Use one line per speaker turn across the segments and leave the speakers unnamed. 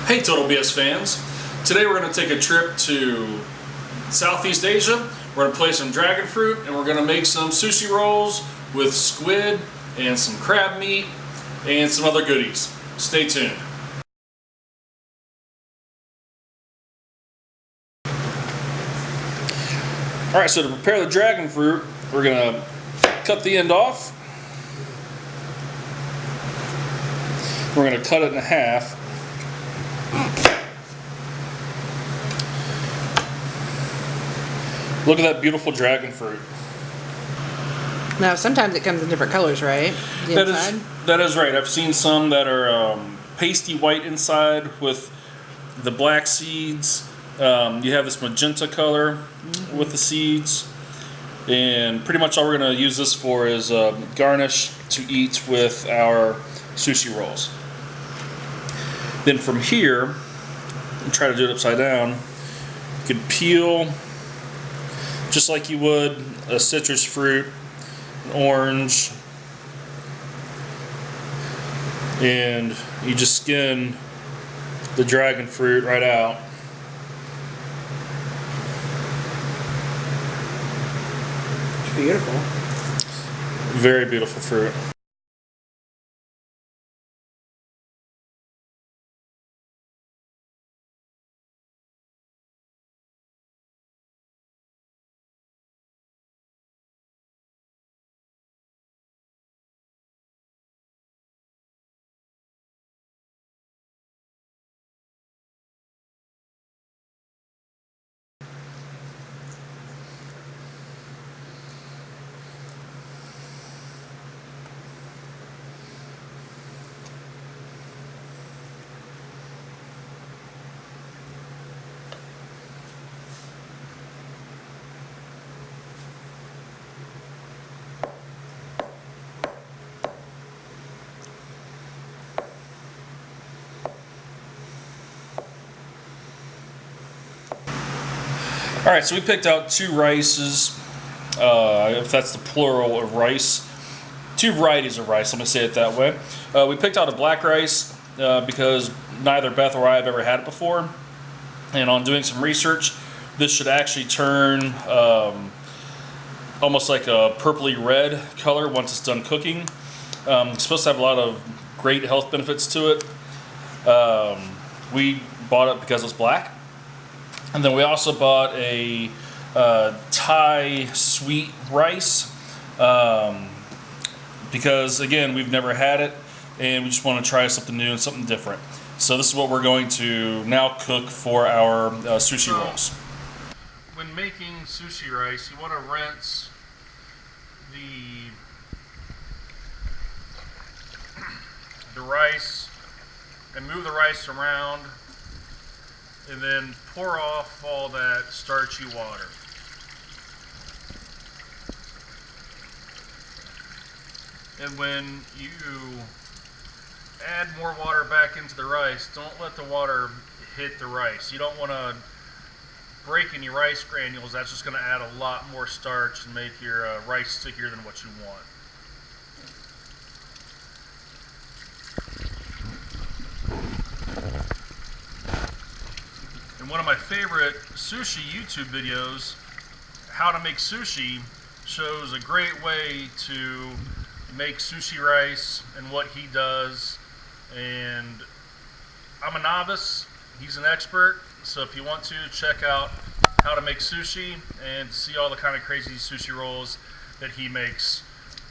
Hey Total BS fans, today we're going to take a trip to Southeast Asia. We're going to play some dragon fruit and we're going to make some sushi rolls with squid and some crab meat and some other goodies. Stay tuned. Alright, so to prepare the dragon fruit, we're going to cut the end off. We're going to cut it in half. Look at that beautiful dragon fruit.
Now, sometimes it comes in different colors, right?
That is right. I've seen some that are pasty white inside with the black seeds. You have this magenta color with the seeds. And pretty much all we're going to use this for is garnish to eat with our sushi rolls. Then from here, and try to do it upside down, you could peel just like you would a citrus fruit, an orange, and you just skin the dragon fruit right out.
Beautiful.
Very beautiful fruit. Alright, so we picked out two rices, if that's the plural of rice. Two varieties of rice, let me say it that way. We picked out a black rice because neither Beth or I have ever had it before. And on doing some research, this should actually turn almost like a purpley red color once it's done cooking. It's supposed to have a lot of great health benefits to it. We bought it because it's black. And then we also bought a Thai sweet rice because, again, we've never had it and we just want to try something new and something different. So this is what we're going to now cook for our sushi rolls. When making sushi rice, you want to rinse the rice and move the rice around, and then pour off all that starchy water. And when you add more water back into the rice, don't let the water hit the rice. You don't want to break any rice granules. That's just going to add a lot more starch and make your rice stickier than what you want. One of my favorite sushi YouTube videos, How to Make Sushi, shows a great way to make sushi rice and what he does. And I'm a novice, he's an expert, so if you want to, check out How to Make Sushi and see all the kind of crazy sushi rolls that he makes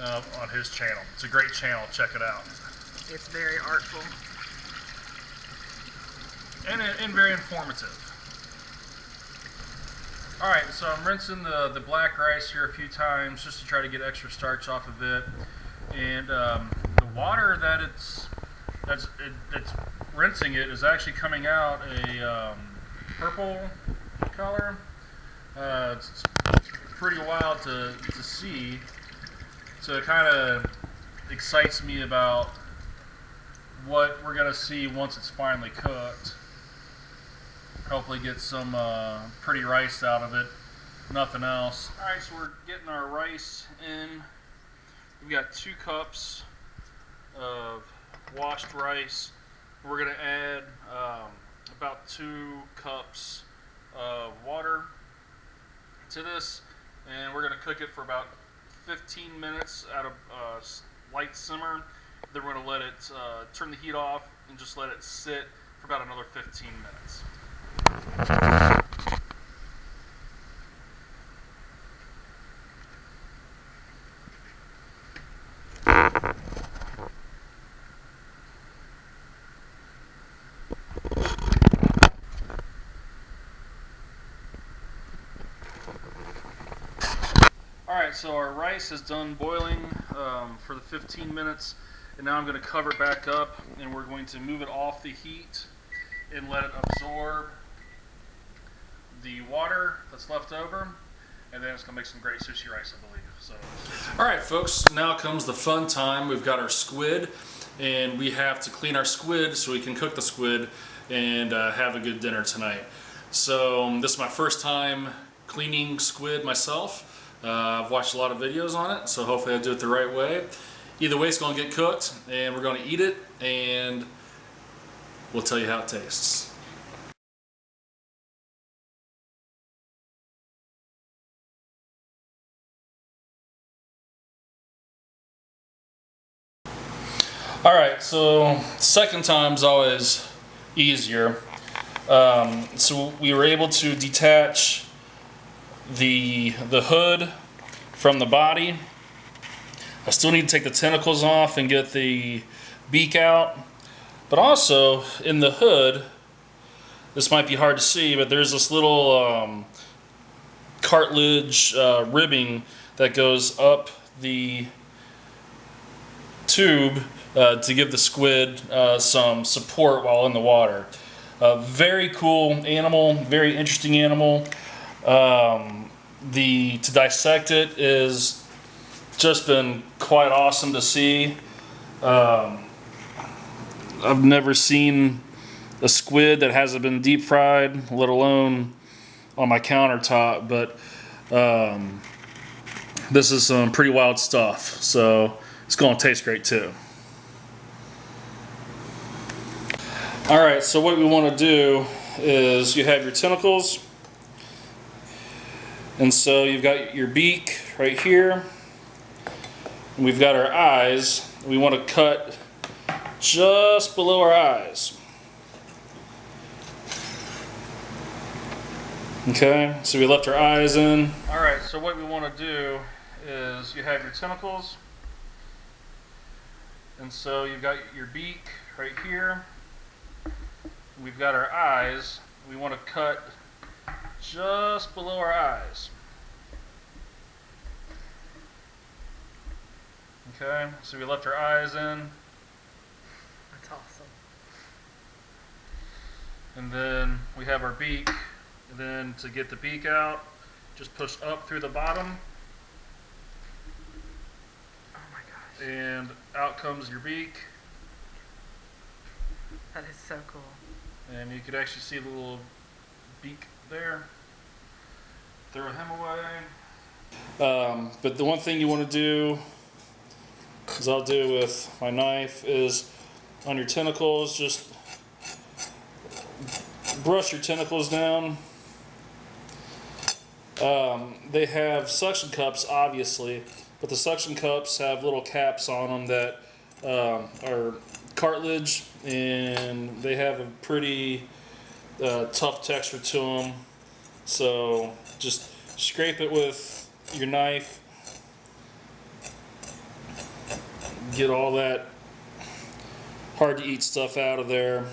on his channel. It's a great channel, check it out.
It's very artful.
And very informative. Alright, so I'm rinsing the black rice here a few times just to try to get extra starch off of it. And the water that's rinsing it is actually coming out a purple color. It's pretty wild to see. So it kind of excites me about what we're going to see once it's finally cooked. Hopefully get some pretty rice out of it, nothing else. Alright, so we're getting our rice in. We've got 2 cups of washed rice. We're going to add about 2 cups of water to this, and we're going to cook it for about 15 minutes at a light simmer. Then we're going to let it turn the heat off and just let it sit for about another 15 minutes. Alright, so our rice is done boiling for the 15 minutes, and now I'm going to cover it back up, and we're going to move it off the heat and let it absorb the water that's left over, and then it's going to make some great sushi rice, I believe. So, alright folks, now comes the fun time. We've got our squid, and we have to clean our squid so we can cook the squid and have a good dinner tonight. So this is my first time cleaning squid myself. I've watched a lot of videos on it, so hopefully I do it the right way. Either way, it's going to get cooked, and we're going to eat it, and we'll tell you how it tastes. Alright, so second time's always easier. So we were able to detach the hood from the body. I still need to take the tentacles off and get the beak out. But also in the hood, this might be hard to see, but there's this little cartilage ribbing that goes up the tube to give the squid some support while in the water. Very cool animal, very interesting animal. To dissect it is just been quite awesome to see. I've never seen a squid that hasn't been deep fried, let alone on my countertop, but this is some pretty wild stuff, so it's going to taste great too. Alright, so what we want to do is you have your tentacles, and so you've got your beak right here, and we've got our eyes. We want to cut just below our eyes. Okay, so we left our eyes in. Alright, so what we want to do is you have your tentacles, and so you've got your beak right here. We've got our eyes. We want to cut just below our eyes. Okay, so we left our eyes in.
That's awesome.
And then we have our beak. And then to get the beak out, just push up through the bottom.
Oh my gosh.
And out comes your beak.
That is so cool.
And you could actually see the little beak there. Throw him away. But the one thing you want to do, as I'll do with my knife, is on your tentacles, just brush your tentacles down. They have suction cups, obviously, but the suction cups have little caps on them that are cartilage, and they have a pretty tough texture to them. So just scrape it with your knife, get all that hard to eat stuff out of there.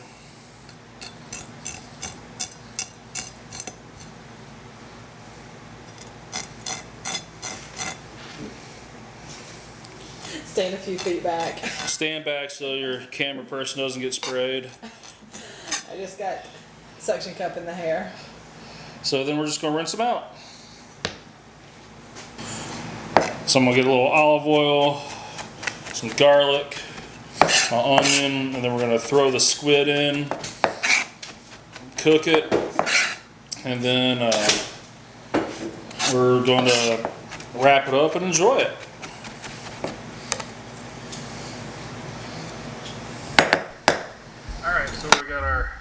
Stand a few feet back.
Stand back so your camera person doesn't get sprayed.
I just got suction cup in the hair.
So then we're just going to rinse them out. So I'm going to get a little olive oil, some garlic, my onion, and then we're going to throw the squid in, cook it, and then we're going to wrap it up and enjoy it. Alright, so we got our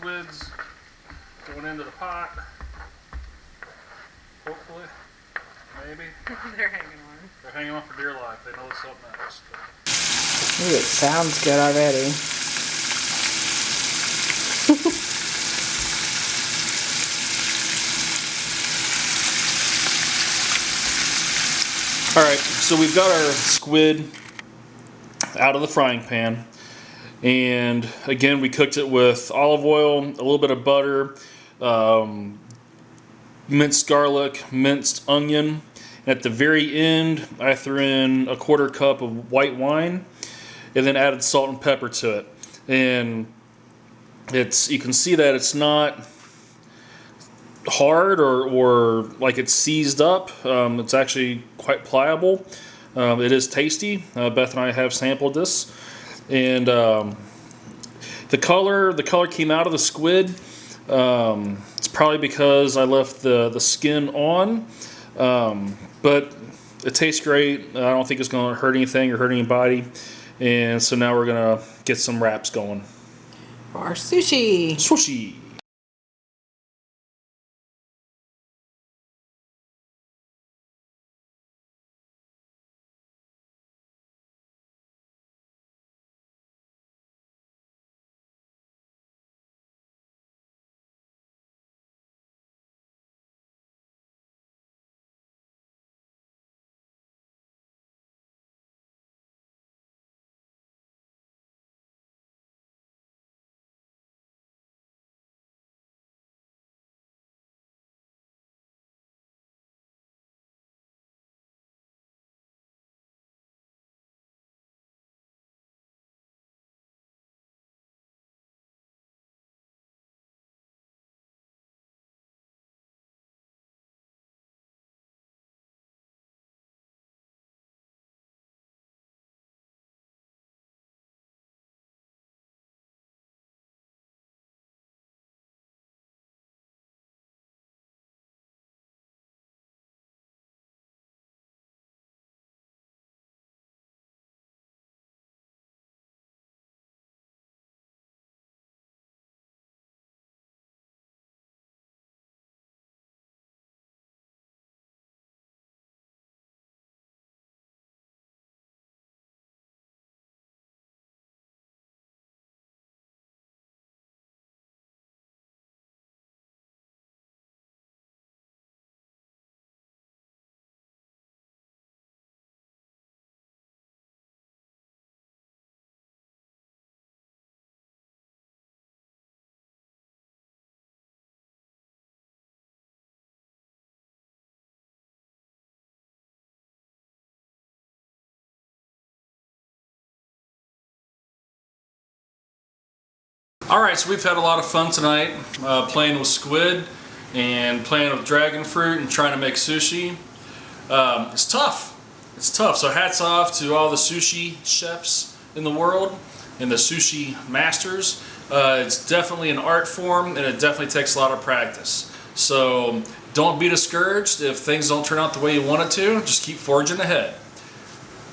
squids going into the pot. Hopefully. Maybe.
They're hanging on.
They're hanging on for dear life. They know it's something else.
Ooh, it sounds good already.
All right, so we've got our squid out of the frying pan, and again we cooked it with olive oil, a little bit of butter, minced garlic, minced onion. And at the very end, I threw in a 1/4 cup of white wine, and then added salt and pepper to it. And you can see that it's not hard or like it's seized up. It's actually quite pliable. It is tasty. Beth and I have sampled this, and the color came out of the squid. It's probably because I left the skin on, but it tastes great. I don't think it's going to hurt anything or hurt anybody. And so now we're gonna get some wraps going.
For our sushi.
Sushi. Alright, so we've had a lot of fun tonight playing with squid and playing with dragon fruit and trying to make sushi. It's tough. It's tough. So hats off to all the sushi chefs in the world and the sushi masters. It's definitely an art form, and it definitely takes a lot of practice. So don't be discouraged if things don't turn out the way you want it to. Just keep forging ahead.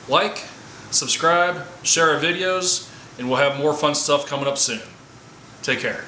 Like, subscribe, share our videos, and we'll have more fun stuff coming up soon. Take care.